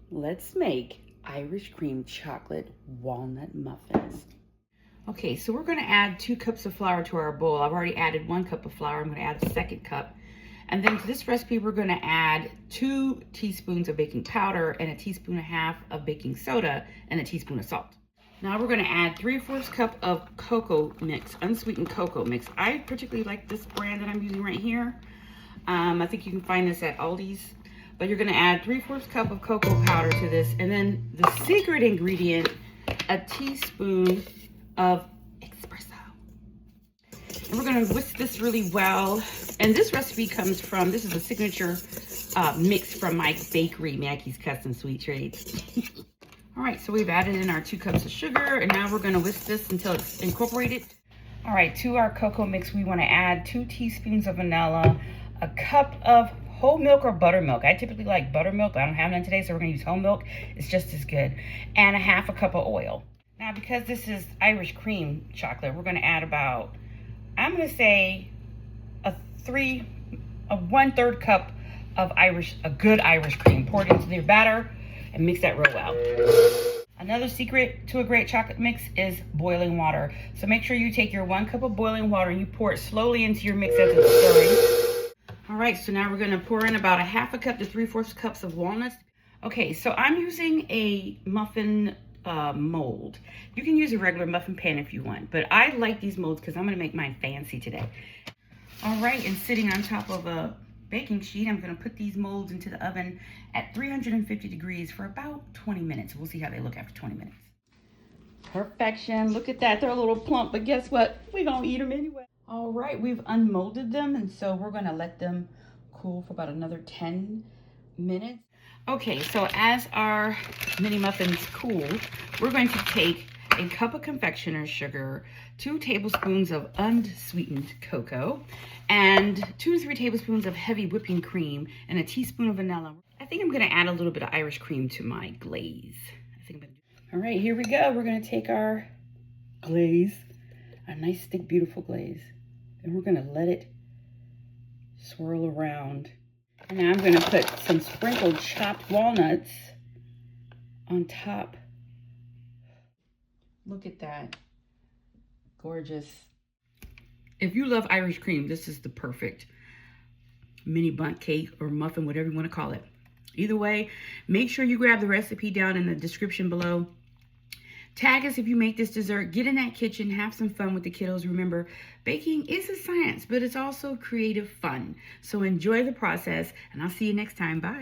Let's make Irish cream chocolate walnut muffins. Okay, so we're going to add 2 cups of flour to our bowl. I've already added 1 cup of flour. I'm going to add a second cup. And then to this recipe, we're going to add 2 teaspoons of baking powder and a teaspoon and a half of baking soda and a teaspoon of salt. Now we're going to add 3/4 cup of cocoa mix, unsweetened cocoa mix. I particularly like this brand that I'm using right here. I think you can find this at Aldi's. But you're going to add 3/4 cup of cocoa powder to this. And then the secret ingredient, a teaspoon of espresso. And we're going to whisk this really well. And this recipe comes from, this is a signature mix from my bakery, Maggie's Custom Sweet Treats. All right, so we've added in our 2 cups of sugar, and now we're going to whisk this until it's incorporated. All right, to our cocoa mix, we want to add 2 teaspoons of vanilla, a cup of whole milk or buttermilk. I typically like buttermilk, but I don't have none today, so we're going to use whole milk. It's just as good. And a 1/2 cup of oil. Now, because this is Irish cream chocolate, we're going to add about, I'm going to say, a 1/3 cup of a good Irish cream. Pour it into your batter and mix that real well. Another secret to a great chocolate mix is boiling water. So make sure you take your 1 cup of boiling water and you pour it slowly into your mix as it's stirring. All right, so now we're going to pour in about a 1/2 cup to 3/4 cups of walnuts. Okay, so I'm using a muffin mold. You can use a regular muffin pan if you want, but I like these molds because I'm going to make mine fancy today. All right, and sitting on top of a baking sheet, I'm going to put these molds into the oven at 350 degrees for about 20 minutes. We'll see how they look after 20 minutes. Perfection. Look at that. They're a little plump, but guess what? We're going to eat them anyway. All right, we've unmolded them, and so we're going to let them cool for about another 10 minutes. Okay, so as our mini muffins cool, we're going to take a cup of confectioner's sugar, 2 tablespoons of unsweetened cocoa, and 2 to 3 tablespoons of heavy whipping cream, and a teaspoon of vanilla. I think I'm going to add a little bit of Irish cream to my glaze. All right, here we go. We're going to take our glaze, a nice, thick, beautiful glaze, and we're going to let it swirl around. And now I'm going to put some sprinkled chopped walnuts on top. Look at that. Gorgeous. If you love Irish cream, this is the perfect mini bundt cake or muffin, whatever you want to call it. Either way, make sure you grab the recipe down in the description below. Tag us if you make this dessert. Get in that kitchen, have some fun with the kiddos. Remember, baking is a science, but it's also creative fun. So enjoy the process, and I'll see you next time. Bye.